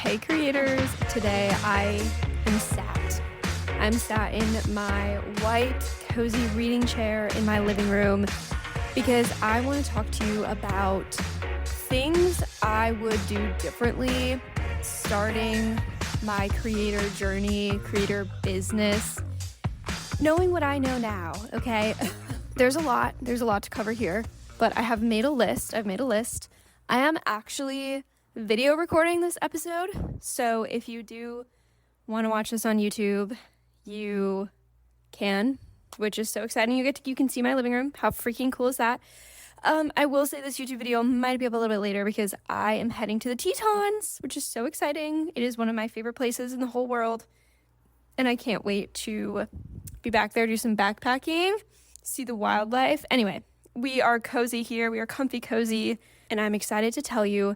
Hey creators, today I'm sat in my white cozy reading chair in my living room because I want to talk to you about things I would do differently starting my creator journey, creator business, knowing what I know now, okay? There's a lot to cover here, but I have made a list. I am actually video recording this episode, so if you do want to watch this on YouTube, you can, which is so exciting. You can see my living room. How freaking cool is that? I will say this YouTube video might be up a little bit later because I am heading to the Tetons, which is so exciting. It is one of my favorite places in the whole world, and I can't wait to be back there, do some backpacking, see the wildlife. Anyway, we are cozy here. We are comfy cozy, and I'm excited to tell you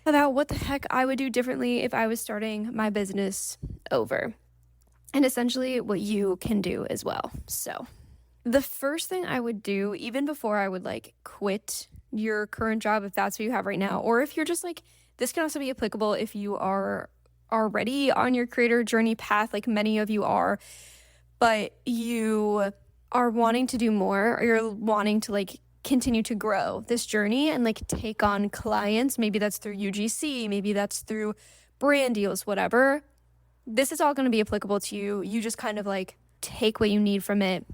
about what the heck I would do differently if I was starting my business over, and essentially what you can do as well. So the first thing I would do, even before I would quit your current job, if that's what you have right now, or if you're just this can also be applicable if you are already on your creator journey path, like many of you are, but you are wanting to do more, or you're wanting to continue to grow this journey and take on clients. Maybe that's through UGC, maybe that's through brand deals, whatever. This is all going to be applicable to you. You just kind of take what you need from it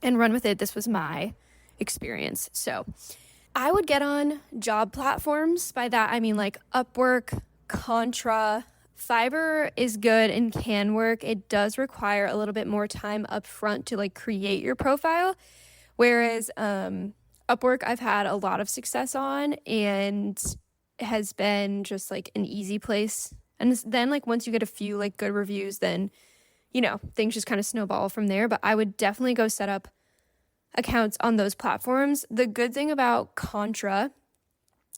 and run with it. This was my experience. So I would get on job platforms. By that, I mean Upwork, Contra. Fiverr is good and can work. It does require a little bit more time up front to create your profile. Whereas Upwork, I've had a lot of success on and has been just an easy place. And then once you get a few good reviews, then, things just kind of snowball from there. But I would definitely go set up accounts on those platforms. The good thing about Contra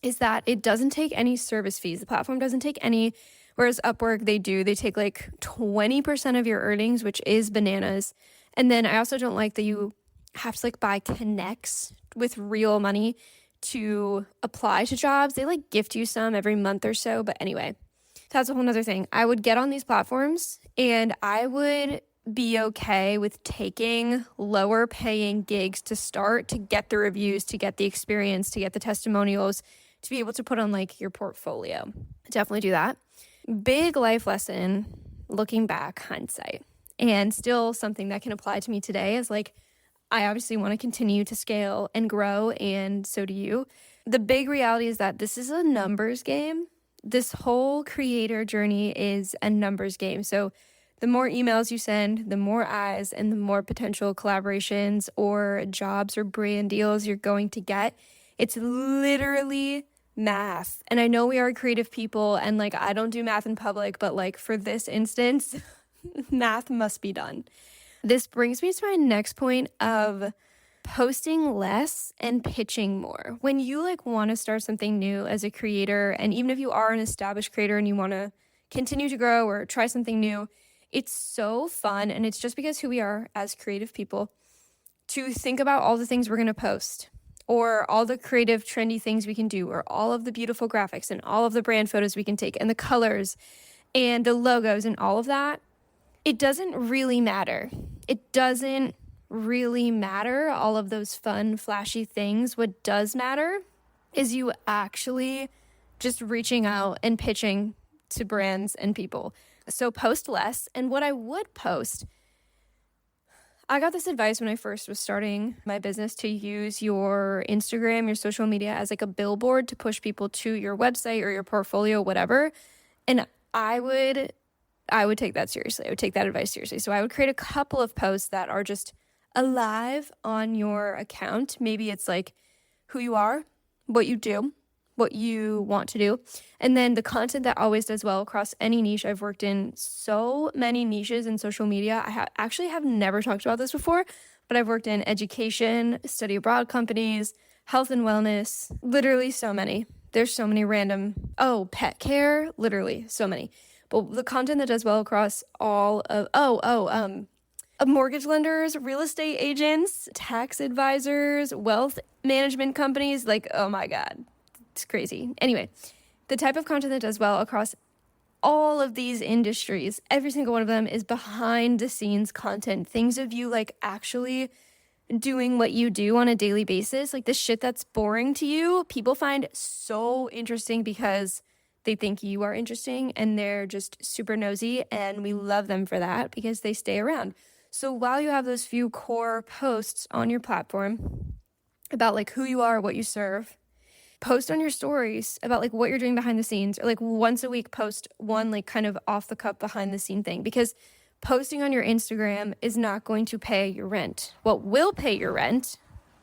is that it doesn't take any service fees. The platform doesn't take any, whereas Upwork, they do. They take 20% of your earnings, which is bananas. And then I also don't like that you have to buy connects with real money to apply to jobs. They gift you some every month or so. But anyway, that's a whole nother thing. I would get on these platforms and I would be okay with taking lower paying gigs to start, to get the reviews, to get the experience, to get the testimonials, to be able to put on your portfolio. Definitely do that. Big life lesson looking back, hindsight, and still something that can apply to me today is I obviously want to continue to scale and grow, and so do you. The big reality is that this is a numbers game. This whole creator journey is a numbers game. So the more emails you send, the more eyes and the more potential collaborations or jobs or brand deals you're going to get. It's literally math. And I know we are creative people and I don't do math in public, but for this instance, math must be done. This brings me to my next point of posting less and pitching more. When you want to start something new as a creator, and even if you are an established creator and you want to continue to grow or try something new, it's so fun, and it's just because who we are as creative people, to think about all the things we're going to post, or all the creative, trendy things we can do, or all of the beautiful graphics and all of the brand photos we can take, and the colors and the logos and all of that. It doesn't really matter. It doesn't really matter, all of those fun, flashy things. What does matter is you actually just reaching out and pitching to brands and people. So post less. And what I would post, I got this advice when I first was starting my business, to use your Instagram, your social media as a billboard to push people to your website or your portfolio, whatever. And I would take that seriously. I would take that advice seriously. So I would create a couple of posts that are just alive on your account. Maybe it's who you are, what you do, what you want to do. And then the content that always does well across any niche. I've worked in so many niches in social media. I actually have never talked about this before, but I've worked in education, study abroad companies, health and wellness, literally so many. There's so many random, pet care, literally so many. But the content that does well across all of, mortgage lenders, real estate agents, tax advisors, wealth management companies, oh my God, it's crazy. Anyway, the type of content that does well across all of these industries, every single one of them is behind the scenes content, things of you like actually doing what you do on a daily basis. Like the shit that's boring to you, people find so interesting because they think you are interesting and they're just super nosy, and we love them for that because they stay around. So while you have those few core posts on your platform about like who you are, what you serve, post on your stories about like what you're doing behind the scenes, or like once a week post one like kind of off the cuff behind the scene thing, because posting on your Instagram is not going to pay your rent. What will pay your rent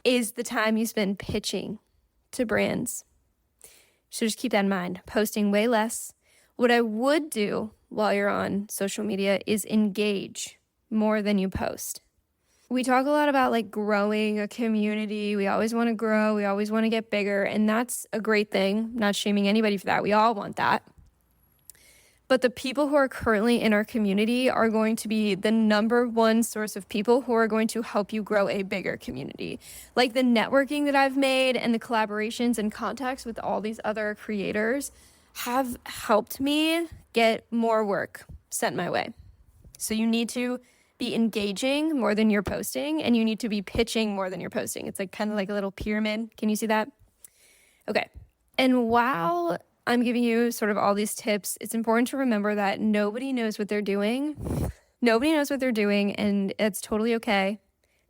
is the time you spend pitching to brands. So just keep that in mind. Posting way less. What I would do while you're on social media is engage more than you post. We talk a lot about like growing a community. We always want to grow. We always want to get bigger. And that's a great thing. Not shaming anybody for that. We all want that. But the people who are currently in our community are going to be the number one source of people who are going to help you grow a bigger community. Like the networking that I've made and the collaborations and contacts with all these other creators have helped me get more work sent my way. So you need to be engaging more than you're posting, and you need to be pitching more than you're posting. It's like kind of like a little pyramid. Can you see that? Okay. And while I'm giving you sort of all these tips, it's important to remember that nobody knows what they're doing. Nobody knows what they're doing, and it's totally okay.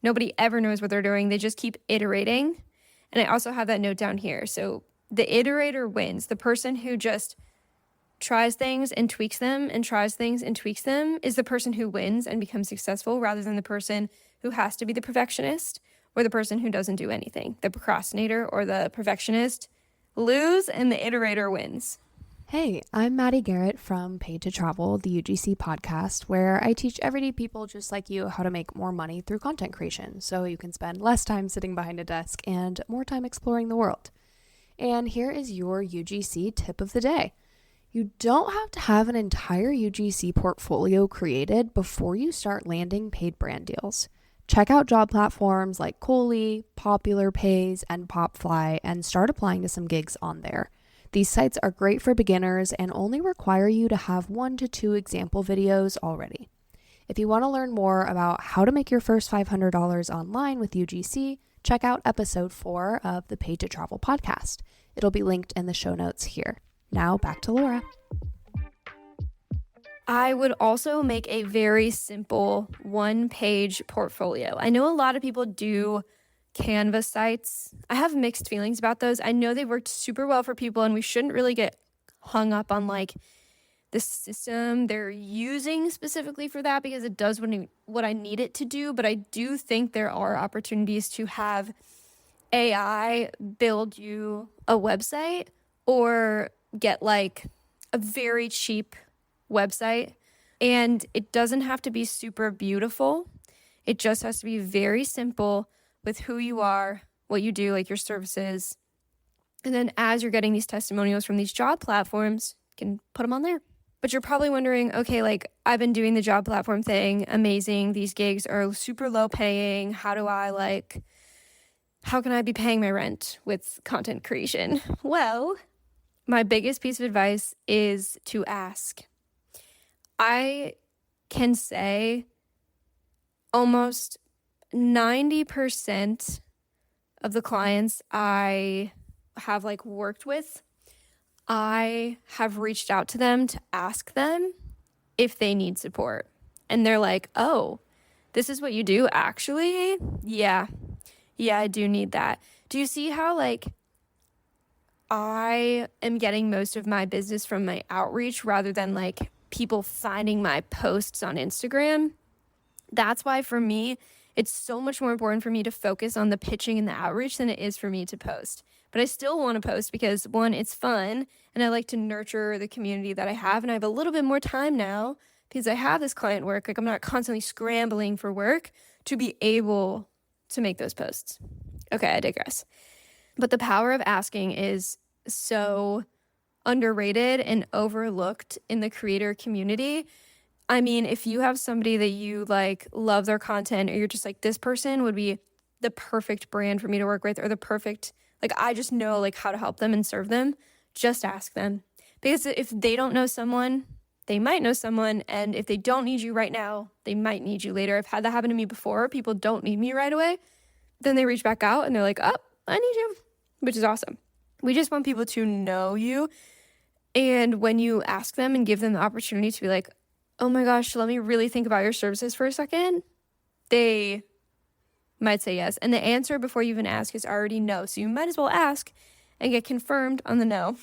Nobody ever knows what they're doing. They just keep iterating. And I also have that note down here. So the iterator wins. The person who just tries things and tweaks them and tries things and tweaks them is the person who wins and becomes successful, rather than the person who has to be the perfectionist or the person who doesn't do anything. The procrastinator or the perfectionist lose, and the iterator wins. Hey, I'm Maddie Garrett from Paid to Travel, the UGC podcast, where I teach everyday people just like you how to make more money through content creation so you can spend less time sitting behind a desk and more time exploring the world. And here is your UGC tip of the day. You don't have to have an entire UGC portfolio created before you start landing paid brand deals. Check out job platforms like Coley, Popular Pays, and Popfly and start applying to some gigs on there. These sites are great for beginners and only require you to have 1 to 2 example videos already. If you want to learn more about how to make your first $500 online with UGC, check out episode 4 of the Paid to Travel podcast. It'll be linked in the show notes here. Now back to Laura. I would also make a very simple 1-page portfolio. I know a lot of people do Canva sites. I have mixed feelings about those. I know they worked super well for people, and we shouldn't really get hung up on like the system they're using specifically for that, because it does what I need it to do. But I do think there are opportunities to have AI build you a website, or get like a very cheap website, and it doesn't have to be super beautiful. It just has to be very simple with who you are, what you do, like your services. And then as you're getting these testimonials from these job platforms, you can put them on there. But you're probably wondering, okay, like I've been doing the job platform thing, amazing. These gigs are super low paying. How can I be paying my rent with content creation? Well, my biggest piece of advice is to ask. I can say almost 90% of the clients I have like worked with, I have reached out to them to ask them if they need support. And they're like, oh, this is what you do? Actually, yeah, I do need that. Do you see how like I am getting most of my business from my outreach rather than like people finding my posts on Instagram? That's why for me, it's so much more important for me to focus on the pitching and the outreach than it is for me to post. But I still want to post because, one, it's fun, and I like to nurture the community that I have, and I have a little bit more time now because I have this client work. Like I'm not constantly scrambling for work to be able to make those posts. Okay, I digress. But the power of asking is so underrated and overlooked in the creator community. I mean, if you have somebody that you like love their content, or you're just like, this person would be the perfect brand for me to work with, or the perfect, like I just know like how to help them and serve them, just ask them. Because if they don't know someone they might know someone, and if they don't need you right now, they might need you later. I've had that happen to me before. People don't need me right away. Then they reach back out and they're like, oh, I need you, which is awesome. We just want people to know you. And when you ask them and give them the opportunity to be like, oh my gosh, let me really think about your services for a second, they might say yes. And the answer before you even ask is already no. So you might as well ask and get confirmed on the no.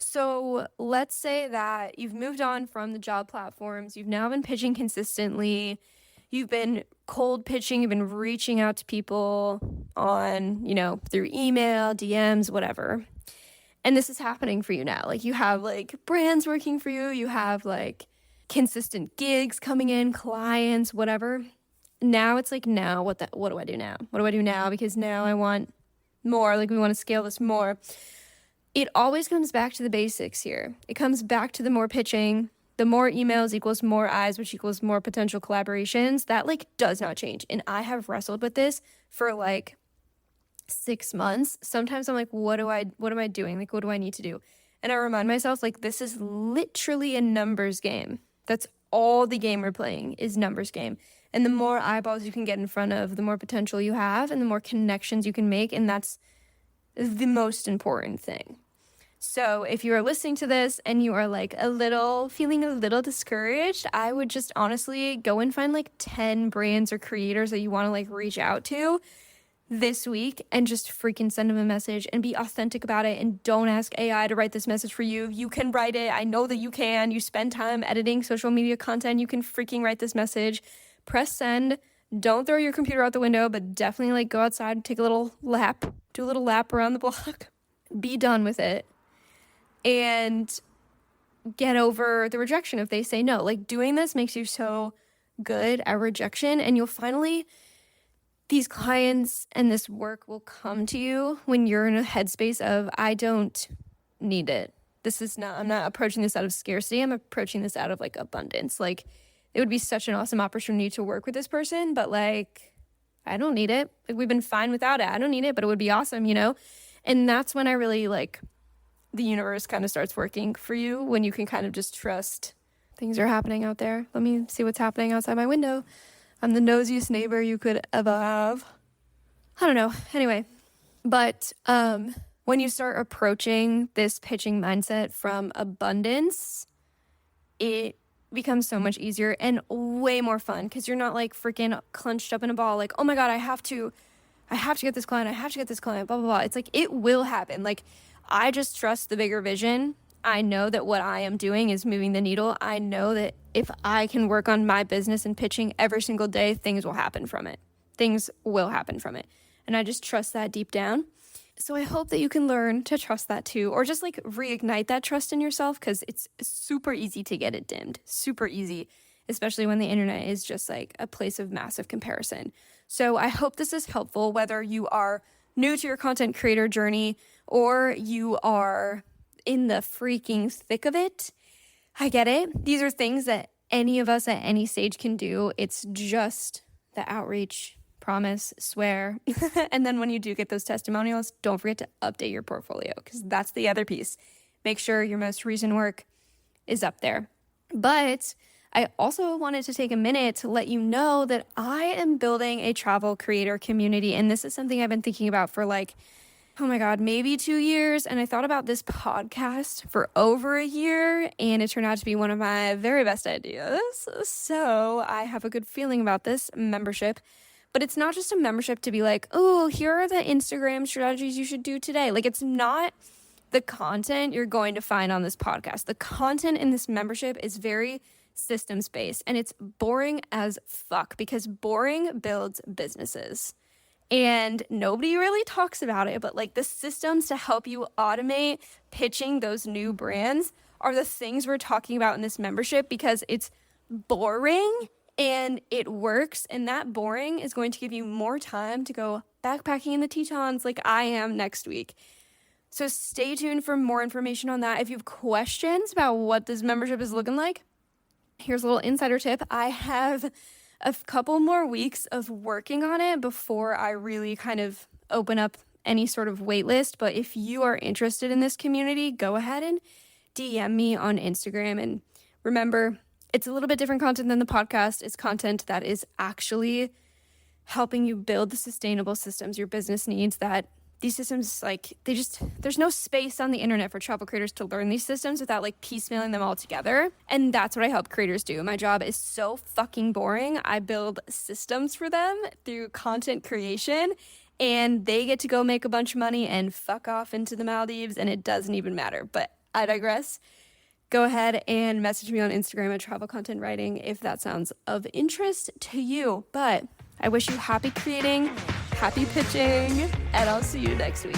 So let's say that you've moved on from the job platforms. You've now been pitching consistently. You've been cold pitching. You've been reaching out to people on, through email, DMs, whatever. And this is happening for you now. Like, you have like brands working for you. You have like consistent gigs coming in, clients, whatever. Now it's like, now what do I do now? What do I do now? Because now I want more. Like, we want to scale this more. It always comes back to the basics here. It comes back to the more pitching. The more emails equals more eyes, which equals more potential collaborations. That like does not change. And I have wrestled with this for like 6 months. Sometimes I'm like, what am I doing? Like, what do I need to do? And I remind myself, like, this is literally a numbers game. That's all the game we're playing is numbers game. And the more eyeballs you can get in front of, the more potential you have and the more connections you can make. And that's the most important thing. So if you are listening to this and you are like feeling a little discouraged, I would just honestly go and find like 10 brands or creators that you want to like reach out to this week and just freaking send them a message and be authentic about it. And don't ask AI to write this message for you. You can write it. I know that you can. You spend time editing social media content. You can freaking write this message. Press send. Don't throw your computer out the window, but definitely like go outside, take a little lap, do a little lap around the block, be done with it, and get over the rejection if they say no. Like, doing this makes you so good at rejection, and you'll finally, these clients and this work will come to you when you're in a headspace of, I don't need it. I'm not approaching this out of scarcity. I'm approaching this out of like abundance. Like, it would be such an awesome opportunity to work with this person, but like, I don't need it. Like, we've been fine without it. I don't need it, but it would be awesome, And that's when I really like the universe kind of starts working for you, when you can kind of just trust things are happening out there. Let me see what's happening outside my window. I'm the nosiest neighbor you could ever have. I don't know. Anyway, but when you start approaching this pitching mindset from abundance, it becomes so much easier and way more fun, because you're not like freaking clenched up in a ball like, oh my God, I have to get this client, blah, blah, blah. It's like, it will happen. Like, I just trust the bigger vision. I know that what I am doing is moving the needle. I know that if I can work on my business and pitching every single day, things will happen from it. And I just trust that deep down. So I hope that you can learn to trust that too, or just like reignite that trust in yourself, because it's super easy to get it dimmed. Super easy, especially when the internet is just like a place of massive comparison. So I hope this is helpful, whether you are new to your content creator journey or you are in the freaking thick of it. I get it. These are things that any of us at any stage can do. It's just the outreach, promise, swear. And then when you do get those testimonials, don't forget to update your portfolio, because that's the other piece. Make sure your most recent work is up there. But I also wanted to take a minute to let you know that I am building a travel creator community. And this is something I've been thinking about for like, oh my God, maybe 2 years. And I thought about this podcast for over a year, and it turned out to be one of my very best ideas. So I have a good feeling about this membership. But it's not just a membership to be like, oh, here are the Instagram strategies you should do today. Like, it's not the content you're going to find on this podcast. The content in this membership is very systems-based, and it's boring as fuck, because boring builds businesses. And nobody really talks about it, but like the systems to help you automate pitching those new brands are the things we're talking about in this membership, because it's boring and it works, and that boring is going to give you more time to go backpacking in the Tetons like I am next week. So stay tuned for more information on that. If you have questions about what this membership is looking like, here's a little insider tip. I have a couple more weeks of working on it before I really kind of open up any sort of wait list. But if you are interested in this community, go ahead and DM me on Instagram and Remember, it's a little bit different content than the podcast. It's content that is actually helping you build the sustainable systems your business needs. That these systems, there's no space on the internet for travel creators to learn these systems without piecemealing them all together. And that's what I help creators do. My job is so fucking boring. I build systems for them through content creation, and they get to go make a bunch of money and fuck off into the Maldives, and it doesn't even matter. But I digress. Go ahead and message me on Instagram at Travel Content Writing if that sounds of interest to you. But I wish you happy creating, happy pitching, and I'll see you next week.